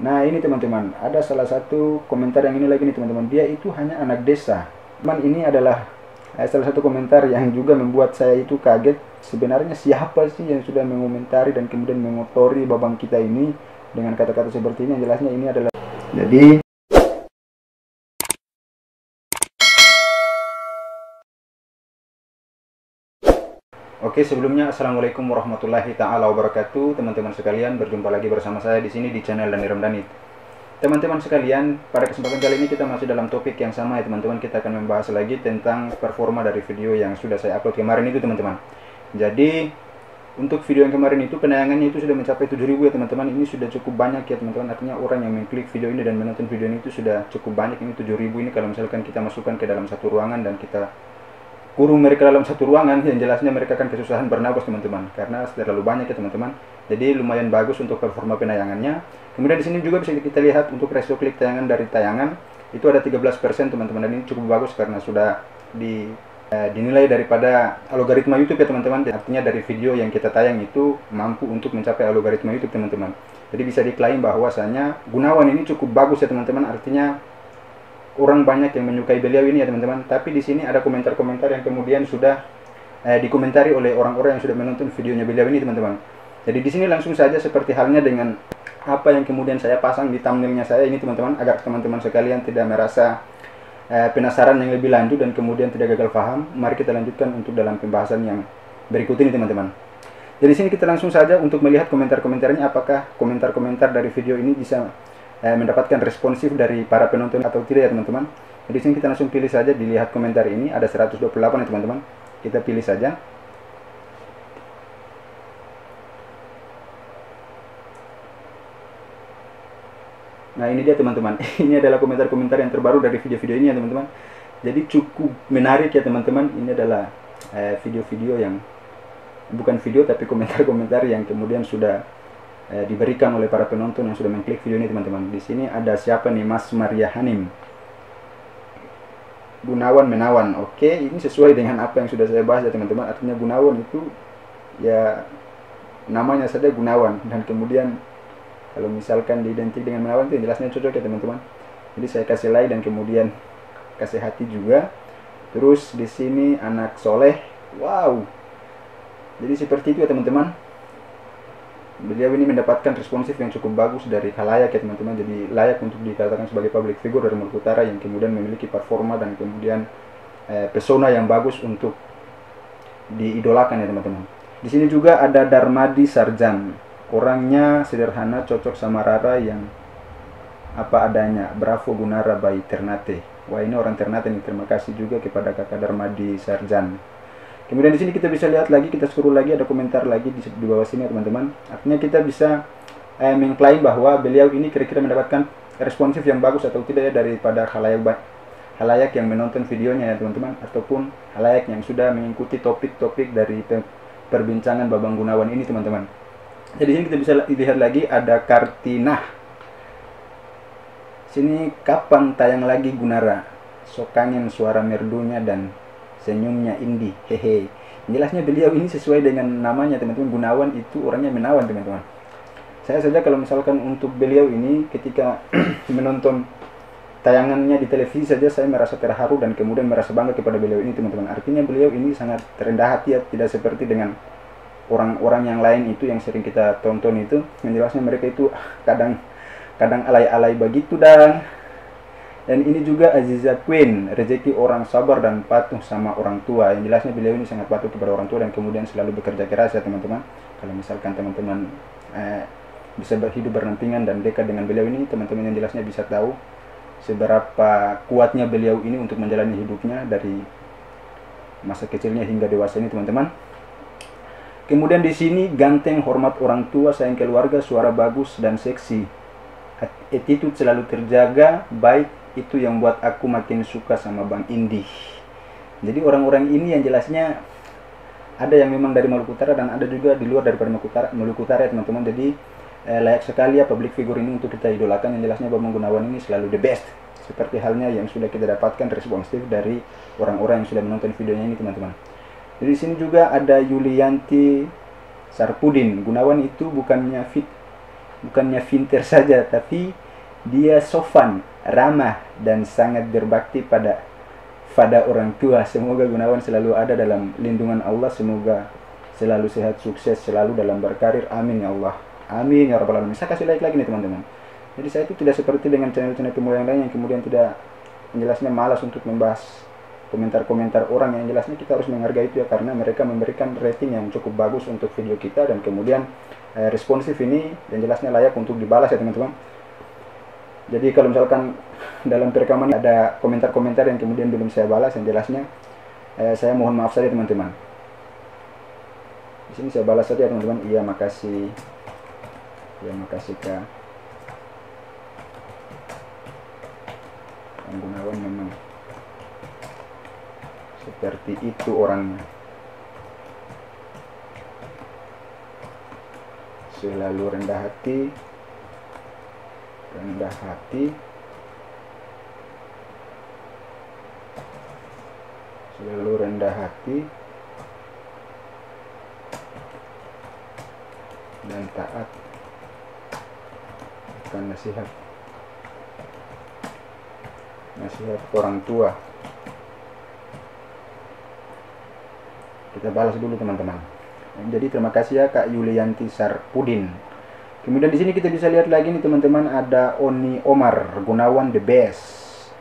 Nah ini teman-teman, ada salah satu komentar yang ini lagi nih teman-teman. Dia itu hanya anak desa. Teman ini adalah salah satu komentar yang juga membuat saya itu kaget. Sebenarnya siapa sih yang sudah mengomentari dan kemudian mengotori babang kita ini dengan kata-kata seperti ini? Yang jelasnya ini adalah Oke, sebelumnya assalamualaikum warahmatullahi taala wabarakatuh, teman-teman sekalian. Berjumpa lagi bersama saya di sini di channel Dani Ramdhani. Teman-teman sekalian, pada kesempatan kali ini kita masih dalam topik yang sama ya teman-teman. Kita akan membahas lagi tentang performa dari video yang sudah saya upload kemarin itu teman-teman. Jadi untuk video yang kemarin itu penayangannya itu sudah mencapai 7.000 ya teman-teman. Ini sudah cukup banyak ya teman-teman. Artinya orang yang mengklik video ini dan menonton video ini itu sudah cukup banyak. Ini 7.000 ini kalau misalkan kita masukkan ke dalam satu ruangan dan kita kurung mereka dalam satu ruangan, yang jelasnya mereka akan kesusahan bernapas teman-teman, karena terlalu banyak ya teman-teman. Jadi lumayan bagus untuk performa penayangannya. Kemudian di sini juga bisa kita lihat untuk ratio klik tayangan dari tayangan itu ada 13% teman-teman, dan ini cukup bagus karena sudah dinilai daripada algoritma YouTube ya teman-teman. Artinya dari video yang kita tayang itu mampu untuk mencapai algoritma YouTube teman-teman. Jadi bisa diklaim bahwasanya Gunawan ini cukup bagus ya teman-teman. Artinya orang banyak yang menyukai beliau ini ya teman-teman. Tapi di sini ada komentar-komentar yang kemudian sudah dikomentari oleh orang-orang yang sudah menonton videonya beliau ini teman-teman. Jadi di sini langsung saja seperti halnya dengan apa yang kemudian saya pasang di thumbnailnya saya ini teman-teman, agar teman-teman sekalian tidak merasa penasaran yang lebih lanjut dan kemudian tidak gagal paham. Mari kita lanjutkan untuk dalam pembahasan yang berikut ini teman-teman. Jadi sini kita langsung saja untuk melihat komentar-komentarnya, apakah komentar-komentar dari video ini bisa mendapatkan responsif dari para penonton atau tidak ya teman-teman. Jadi sini kita langsung pilih saja, dilihat komentar ini ada 128 ya teman-teman. Kita pilih saja. Nah ini dia teman-teman. Ini adalah komentar-komentar yang terbaru dari video-video ini ya teman-teman. Jadi cukup menarik ya teman-teman. Ini adalah video-video yang bukan video tapi komentar-komentar yang kemudian sudah diberikan oleh para penonton yang sudah mengklik video ini teman-teman. Di sini ada siapa nih, Mas Maria Hanim. Gunawan menawan. Oke, ini sesuai dengan apa yang sudah saya bahas ya teman-teman. Artinya Gunawan itu ya namanya saja Gunawan, dan kemudian kalau misalkan diidentik dengan menawan itu jelasnya cocok ya teman-teman. Jadi saya kasih like dan kemudian kasih hati juga. Terus di sini anak soleh. Wow. Jadi seperti itu ya teman-teman. Beliau ini mendapatkan responsif yang cukup bagus dari khalayak ya teman-teman. Jadi layak untuk dikatakan sebagai public figure dari Maluku Utara yang kemudian memiliki performa dan kemudian pesona yang bagus untuk diidolakan ya teman-teman. Di sini juga ada Darmadi Sarjan. Orangnya sederhana, cocok sama Rara yang apa adanya. Bravo Gunara by Ternate. Wah ini orang Ternate nih. Terima kasih juga kepada kakak Darmadi Sarjan. Kemudian di sini kita bisa lihat lagi, kita scroll lagi, ada komentar lagi di bawah sini teman-teman. Artinya kita bisa mengklaim bahwa beliau ini kira-kira mendapatkan responsif yang bagus atau tidak ya daripada khalayak yang menonton videonya ya teman-teman, ataupun khalayak yang sudah mengikuti topik-topik dari perbincangan Babang Gunawan ini teman-teman. Jadi sini kita bisa lihat lagi ada Kartinah. Sini kapan tayang lagi Gunara? Sokangin suara merdunya dan senyumnya Indi, hehe. Jelasnya beliau ini sesuai dengan namanya teman-teman. Gunawan itu orangnya menawan teman-teman. Saya saja kalau misalkan untuk beliau ini ketika menonton tayangannya di televisi saja saya merasa terharu dan kemudian merasa bangga kepada beliau ini teman-teman. Artinya beliau ini sangat rendah hati ya, tidak seperti dengan orang-orang yang lain itu yang sering kita tonton itu. Yang jelasnya mereka itu kadang alay-alay begitu. Dan ini juga Aziza Queen, rezeki orang sabar dan patuh sama orang tua. Yang jelasnya beliau ini sangat patuh kepada orang tua dan kemudian selalu bekerja keras ya teman-teman. Kalau misalkan teman-teman bisa hidup berdampingan dan dekat dengan beliau ini, teman-teman yang jelasnya bisa tahu seberapa kuatnya beliau ini untuk menjalani hidupnya dari masa kecilnya hingga dewasa ini teman-teman. Kemudian di sini ganteng, hormat orang tua, sayang keluarga, suara bagus dan seksi. Attitude selalu terjaga, baik. Itu yang buat aku makin suka sama Bang Indi. Jadi orang-orang ini yang jelasnya ada yang memang dari Maluku Utara dan ada juga di luar daripada Maluku Utara ya teman-teman. Jadi layak sekali ya public figure ini untuk kita idolakan. Yang jelasnya Babang Gunawan ini selalu the best. Seperti halnya yang sudah kita dapatkan responsif dari orang-orang yang sudah menonton videonya ini teman-teman. Jadi di sini juga ada Yulianti Sarpudin. Gunawan itu bukannya fit bukannya pintar saja, tapi dia sopan, ramah, dan sangat berbakti pada orang tua. Semoga Gunawan selalu ada dalam lindungan Allah, semoga selalu sehat, sukses selalu dalam berkarir, amin ya Allah, amin ya rabbal alamin. Saya kasih like lagi nih teman-teman. Jadi saya itu tidak seperti dengan channel-channel pemula yang lain yang kemudian tidak, jelasnya malas untuk membahas komentar-komentar orang. Yang jelasnya kita harus menghargai itu ya, karena mereka memberikan rating yang cukup bagus untuk video kita, dan kemudian responsif ini yang jelasnya layak untuk dibalas ya teman-teman. Jadi kalau misalkan dalam perekaman ada komentar-komentar yang kemudian belum saya balas, yang jelasnya saya mohon maaf saja teman-teman. Di sini saya balas saja teman-teman. Iya makasih, iya makasih Kak. Kang Gunawan memang seperti itu orangnya, selalu rendah hati, selalu rendah hati dan taat akan nasihat orang tua. Kita balas dulu teman-teman. Jadi terima kasih ya Kak Yulianti Sarpudin. Kemudian di sini kita bisa lihat lagi nih teman-teman, ada Oni Omar, Gunawan the best.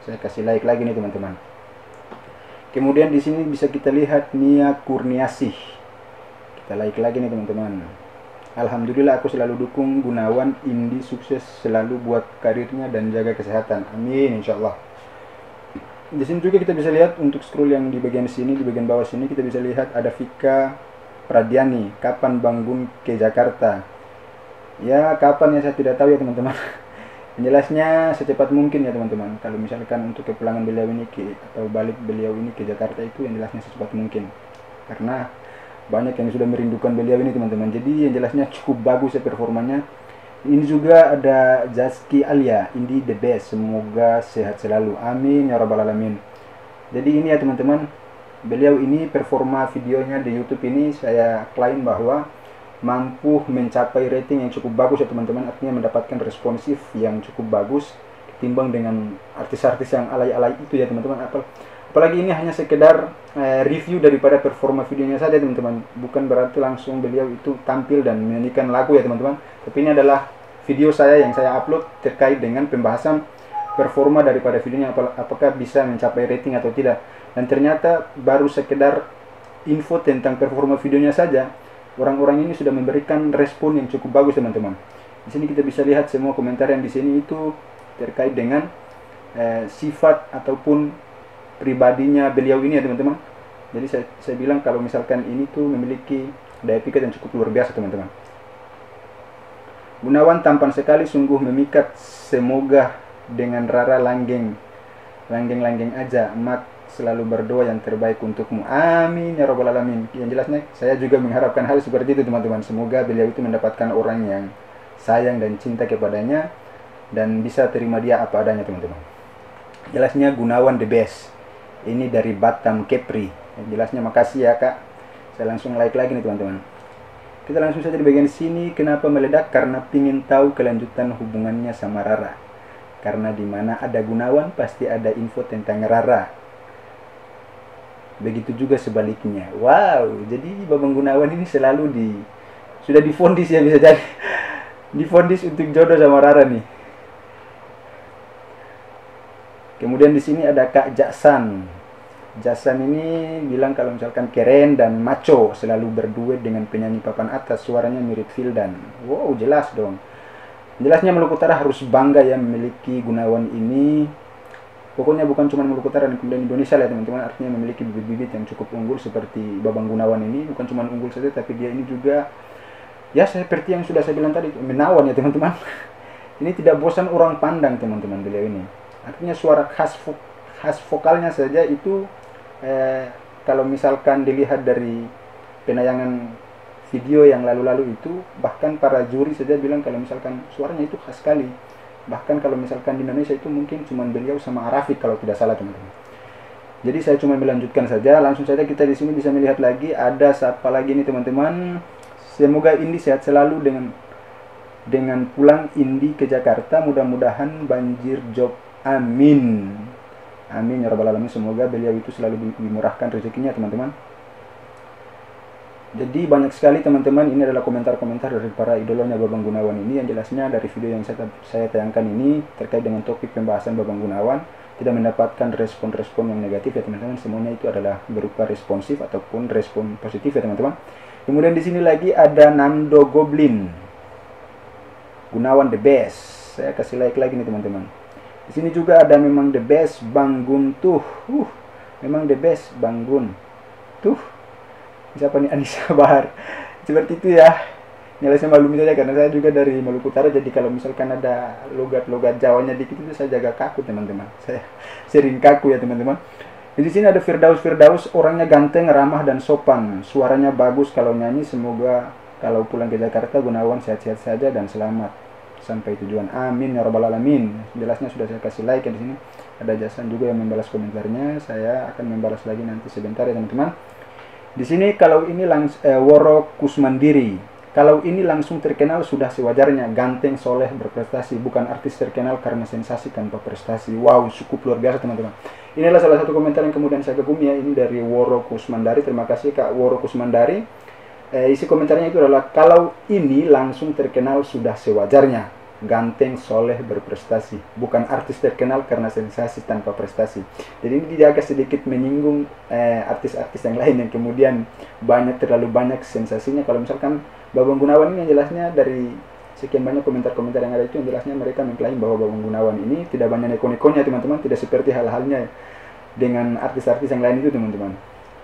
Saya kasih like lagi nih teman-teman. Kemudian di sini bisa kita lihat Nia Kurniasih. Kita like lagi nih teman-teman. Alhamdulillah aku selalu dukung Gunawan, Indi sukses selalu buat karirnya dan jaga kesehatan. Amin insyaallah. Di sini juga kita bisa lihat untuk scroll yang di bagian sini, di bagian bawah sini kita bisa lihat ada Vika Pradiani, kapan Bang Gun ke Jakarta? Ya kapan ya saya tidak tahu ya teman-teman. Yang jelasnya secepat mungkin ya teman-teman. Kalau misalkan untuk kepulangan beliau ini atau balik beliau ini ke Jakarta itu yang jelasnya secepat mungkin. Karena banyak yang sudah merindukan beliau ini teman-teman. Jadi yang jelasnya cukup bagus ya performanya. Ini juga ada Zaski Alia, Indi the best, semoga sehat selalu, amin ya rabbal alamin. Jadi ini ya teman-teman, beliau ini performa videonya di YouTube ini saya klaim bahwa mampu mencapai rating yang cukup bagus ya teman-teman. Artinya mendapatkan responsif yang cukup bagus ketimbang dengan artis-artis yang alay-alay itu ya teman-teman. Apalagi ini hanya sekedar review daripada performa videonya saja teman-teman. Bukan berarti langsung beliau itu tampil dan menyanyikan lagu ya teman-teman. Tapi ini adalah video saya yang saya upload terkait dengan pembahasan performa daripada videonya, apakah bisa mencapai rating atau tidak. Dan ternyata baru sekedar info tentang performa videonya saja, orang-orang ini sudah memberikan respon yang cukup bagus teman-teman. Di sini kita bisa lihat semua komentar yang di sini itu terkait dengan sifat ataupun pribadinya beliau ini ya teman-teman. Jadi saya bilang kalau misalkan ini tuh memiliki daya pikir yang cukup luar biasa teman-teman. Gunawan tampan sekali, sungguh memikat. Semoga dengan Rara langgeng aja. Mak selalu berdoa yang terbaik untukmu, amin ya rabbal alamin. Yang jelasnya saya juga mengharapkan hal seperti itu teman-teman. Semoga beliau itu mendapatkan orang yang sayang dan cinta kepadanya dan bisa terima dia apa adanya teman-teman. Jelasnya Gunawan the best. Ini dari Batam Kepri. Yang jelasnya makasih ya Kak. Saya langsung like lagi nih teman-teman. Kita langsung saja di bagian sini. Kenapa meledak? Karena pingin tahu kelanjutan hubungannya sama Rara. Karena di mana ada Gunawan pasti ada info tentang Rara. Begitu juga sebaliknya. Wow, jadi Babang Gunawan ini selalu sudah difondis ya, bisa jadi difondis untuk jodoh sama Rara nih. Kemudian di sini ada Kak Jaksan. Jaksan ini bilang kalau misalkan keren dan maco, selalu berduet dengan penyanyi papan atas, suaranya mirip Vildan. Wow, jelas dong. Jelasnya Maluku Utara harus bangga ya memiliki Gunawan ini. Pokoknya bukan cuma Maluku Utara dan kemudian Indonesia lah teman-teman. Artinya memiliki bibit-bibit yang cukup unggul seperti Babang Gunawan ini. Bukan cuma unggul saja, tapi dia ini juga ya seperti yang sudah saya bilang tadi, menawan ya teman-teman. Ini tidak bosan orang pandang teman-teman beliau ini. Artinya suara khas vokalnya saja itu kalau misalkan dilihat dari penayangan video yang lalu-lalu itu, bahkan para juri saja bilang kalau misalkan suaranya itu khas sekali. Bahkan kalau misalkan di Indonesia itu mungkin cuma beliau sama Arafik kalau tidak salah teman-teman. Jadi saya cuma melanjutkan saja, langsung saja kita di sini bisa melihat lagi ada siapa lagi nih teman-teman. Semoga Indi sehat selalu dengan dengan pulang Indi ke Jakarta, mudah-mudahan banjir job, amin. Amin ya rabbal alamin. Semoga beliau itu selalu dimurahkan rezekinya teman-teman. Jadi banyak sekali teman-teman, ini adalah komentar-komentar dari para idolanya Babang Gunawan ini, yang jelasnya dari video yang saya tayangkan ini terkait dengan topik pembahasan Babang Gunawan tidak mendapatkan respon-respon yang negatif ya teman-teman. Semuanya itu adalah berupa responsif ataupun respon positif ya teman-teman. Kemudian di sini lagi ada Nando Goblin, Gunawan the best. Saya kasih like lagi nih teman-teman. Di sini juga ada memang the best Bang Gun tuh. Memang the best Bang Gun. Tuh. Siapa nih, Anissa Bahar. Seperti itu ya. Nilainya maklum saja karena saya juga dari Maluku Utara, jadi kalau misalkan ada logat-logat Jawanya dikit itu saya jaga kaku teman-teman. Saya sering kaku ya teman-teman. Di sini ada Firdaus, orangnya ganteng, ramah dan sopan. Suaranya bagus kalau nyanyi. Semoga kalau pulang ke Jakarta Gunawan sehat-sehat saja dan selamat sampai tujuan. Amin ya rabbal alamin. Jelasnya sudah saya kasih like ya di sini. Ada Jasan juga yang membalas komentarnya. Saya akan membalas lagi nanti sebentar ya teman-teman. Di sini kalau ini Woro Kusmandiri. Kalau ini langsung terkenal sudah sewajarnya, ganteng, soleh, berprestasi, bukan artis terkenal karena sensasi tanpa prestasi. Wow, cukup luar biasa teman-teman. Inilah salah satu komentar yang kemudian saya kagumi ya, ini dari Woro Kusmandari. Terima kasih Kak Woro Kusmandari. Isi komentarnya itu adalah, kalau ini langsung terkenal sudah sewajarnya, ganteng, soleh, berprestasi, bukan artis terkenal karena sensasi tanpa prestasi. Jadi ini dia agak sedikit menyinggung artis-artis yang lain yang kemudian terlalu banyak sensasinya. Kalau misalkan Babang Gunawan ini yang jelasnya dari sekian banyak komentar-komentar yang ada itu, yang jelasnya mereka mengklaim bahwa Babang Gunawan ini tidak banyak neko-nekonya teman-teman, tidak seperti hal-halnya dengan artis-artis yang lain itu teman-teman.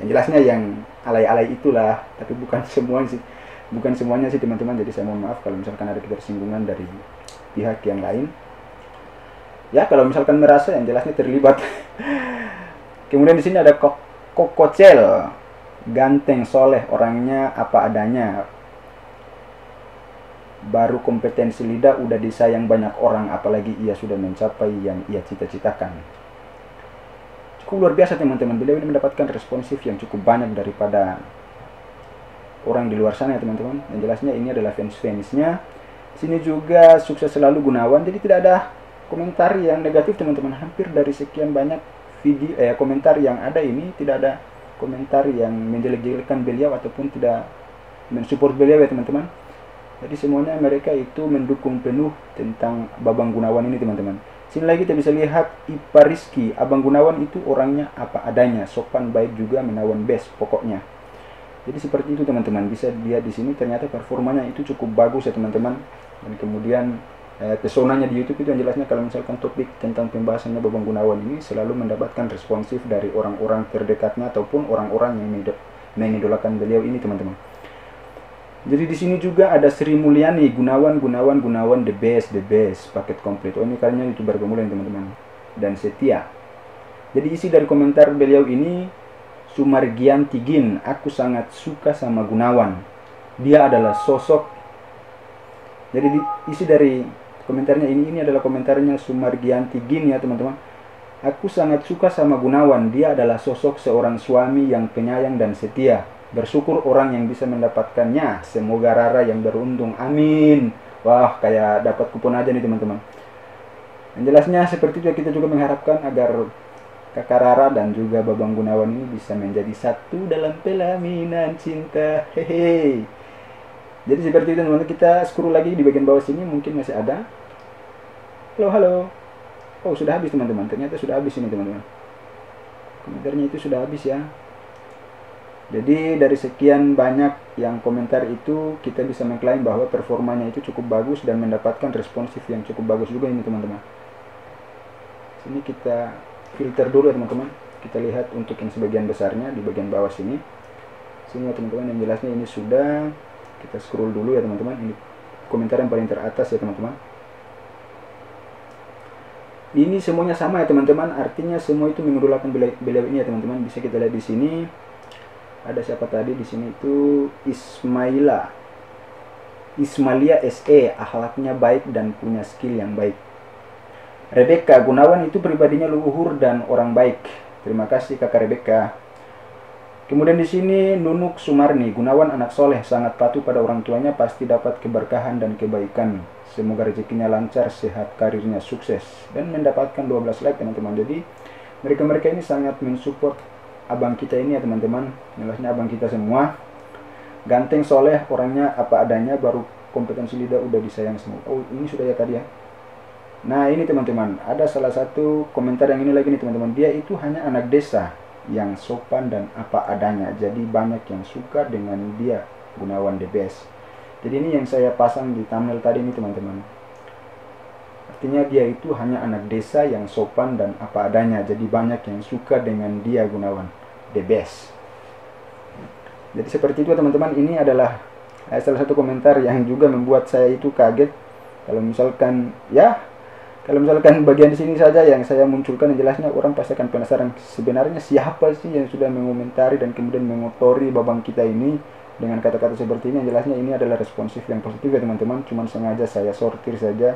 Yang jelasnya yang alay-alay itulah, tapi bukan semuanya sih teman-teman. Jadi saya mohon maaf kalau misalkan ada ketersinggungan dari pihak yang lain. Ya kalau misalkan merasa yang jelasnya terlibat. Kemudian di sini ada Kokocel, ganteng, soleh, orangnya apa adanya. Baru kompetensi lidah udah disayang banyak orang, apalagi ia sudah mencapai yang ia cita-citakan. Cukup luar biasa teman-teman. Beliau ini mendapatkan responsif yang cukup banyak daripada orang di luar sana ya teman-teman. Yang jelasnya ini adalah fans-fansnya. Sini juga sukses selalu Gunawan. Jadi tidak ada komentar yang negatif teman-teman. Hampir dari sekian banyak video komentar yang ada ini, tidak ada komentar yang menjelek-jelekkan beliau ataupun tidak mensupport beliau ya teman-teman. Jadi semuanya mereka itu mendukung penuh tentang Babang Gunawan ini teman-teman. Sini lagi kita bisa lihat Ipa Rizky. Abang Gunawan itu orangnya apa adanya, sopan, baik juga, menawan best pokoknya. Jadi seperti itu teman-teman, bisa dilihat di sini ternyata performanya itu cukup bagus ya teman-teman. Dan kemudian pesonanya di YouTube itu yang jelasnya kalau misalkan topik tentang pembahasannya Babang Gunawan ini selalu mendapatkan responsif dari orang-orang terdekatnya ataupun orang-orang yang mengidolakan beliau ini teman-teman. Jadi di sini juga ada Sri Mulyani, Gunawan the best, paket komplit. Oh ini kayaknya YouTuber pemula teman-teman. Dan Setia. Jadi isi dari komentar beliau ini, Sumargian Tigin, aku sangat suka sama Gunawan. Dia adalah sosok. Jadi isi dari komentarnya ini adalah komentarnya Sumargian Tigin ya teman-teman. Aku sangat suka sama Gunawan. Dia adalah sosok seorang suami yang penyayang dan setia. Bersyukur orang yang bisa mendapatkannya. Semoga Rara yang beruntung. Amin. Wah, kayak dapat kupon aja nih teman-teman. Yang jelasnya seperti itu kita juga mengharapkan agar Kakak Rara dan juga Babang Gunawan ini bisa menjadi satu dalam pelaminan cinta. Hehe. Jadi seperti itu teman-teman. Kita scroll lagi di bagian bawah sini, mungkin masih ada. Halo. Oh, sudah habis teman-teman. Ternyata sudah habis ini teman-teman. Komentarnya itu sudah habis ya. Jadi dari sekian banyak yang komentar itu, kita bisa mengklaim bahwa performanya itu cukup bagus dan mendapatkan responsif yang cukup bagus juga ini teman-teman. Sini kita filter dulu ya teman-teman. Kita lihat untuk yang sebagian besarnya di bagian bawah sini. Sini ya teman-teman, yang jelasnya ini sudah. Kita scroll dulu ya teman-teman. Ini komentar yang paling teratas ya teman-teman. Ini semuanya sama ya teman-teman. Artinya semua itu mengidolakan beliau ini ya teman-teman. Bisa kita lihat di sini. Ada siapa tadi di sini itu Ismailia SE, akhlaknya baik dan punya skill yang baik. Rebecca, Gunawan itu pribadinya luhur dan orang baik. Terima kasih Kakak Rebecca. Kemudian di sini Nunuk Sumarni, Gunawan anak soleh, sangat patuh pada orang tuanya, pasti dapat keberkahan dan kebaikan. Semoga rezekinya lancar, sehat, karirnya sukses. Dan mendapatkan 12 like teman-teman. Jadi mereka-mereka ini sangat mensupport abang kita ini ya teman-teman. Jelasnya abang kita semua. Ganteng, soleh, orangnya apa adanya, baru kompetensi lidah udah disayang semua. Oh ini sudah ya tadi ya. Nah ini teman-teman, ada salah satu komentar yang ini lagi nih teman-teman. Dia itu hanya anak desa yang sopan dan apa adanya, jadi banyak yang suka dengan dia, Gunawan the best. Jadi ini yang saya pasang di thumbnail tadi ini teman-teman. Artinya dia itu hanya anak desa yang sopan dan apa adanya, jadi banyak yang suka dengan dia, Gunawan the best. Jadi seperti itu teman-teman. Ini adalah salah satu komentar yang juga membuat saya itu kaget. Kalau misalkan bagian di sini saja yang saya munculkan, yang jelasnya orang pasti akan penasaran sebenarnya siapa sih yang sudah mengomentari dan kemudian mengotori babang kita ini dengan kata-kata seperti ini. Yang jelasnya ini adalah responsif yang positif ya teman-teman, cuman sengaja saya sortir saja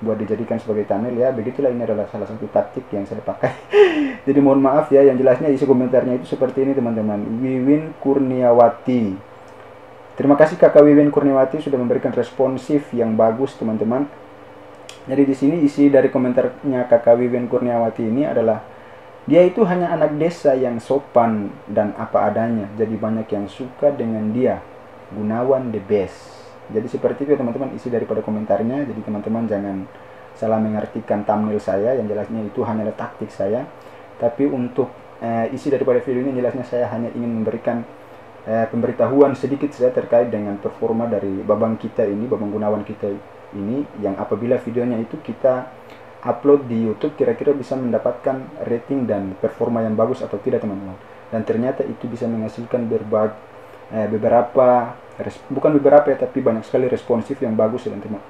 buat dijadikan sebagai thumbnail ya. Begitulah, ini adalah salah satu taktik yang saya pakai. Jadi mohon maaf ya, yang jelasnya isi komentarnya itu seperti ini teman-teman. Wiwin Kurniawati, terima kasih Kakak Wiwin Kurniawati sudah memberikan responsif yang bagus teman-teman. Jadi di sini isi dari komentarnya Kakak Wiwin Kurniawati ini adalah dia itu hanya anak desa yang sopan dan apa adanya, jadi banyak yang suka dengan dia, Gunawan the best. Jadi seperti itu teman-teman isi daripada komentarnya. Jadi teman-teman jangan salah mengartikan thumbnail saya, yang jelasnya itu hanyalah taktik saya. Tapi untuk isi daripada video ini jelasnya saya hanya ingin memberikan pemberitahuan sedikit saya terkait dengan performa dari babang kita ini, babang Gunawan kita ini, yang apabila videonya itu kita upload di YouTube kira-kira bisa mendapatkan rating dan performa yang bagus atau tidak teman-teman. Dan ternyata itu bisa menghasilkan bukan beberapa ya, tapi banyak sekali responsif yang bagus ya teman-teman.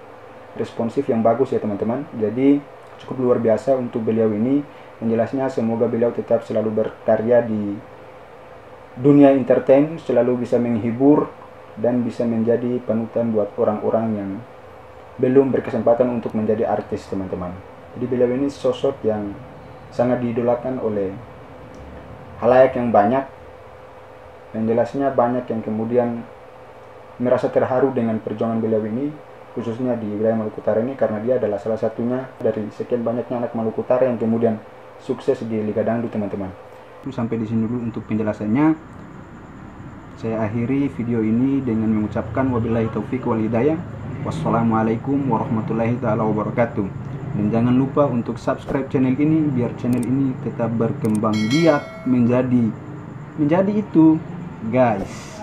Responsif yang bagus ya teman-teman. Jadi cukup luar biasa untuk beliau ini. Yang jelasnya semoga beliau tetap selalu berkarya di dunia entertain, selalu bisa menghibur dan bisa menjadi panutan buat orang-orang yang belum berkesempatan untuk menjadi artis teman-teman. Jadi beliau ini sosok yang sangat diidolakan oleh halayak yang banyak. Yang jelasnya banyak yang kemudian merasa terharu dengan perjuangan beliau ini, khususnya di wilayah Maluku Utara ini, karena dia adalah salah satunya dari sekian banyaknya anak Maluku Utara yang kemudian sukses di Liga Dangdut teman-teman. Sampai di sini dulu untuk penjelasannya. Saya akhiri video ini dengan mengucapkan wabillahi taufik wal hidayah. Wassalamualaikum warahmatullahi taala wabarakatuh. Dan jangan lupa untuk subscribe channel ini biar channel ini tetap berkembang biak menjadi itu guys.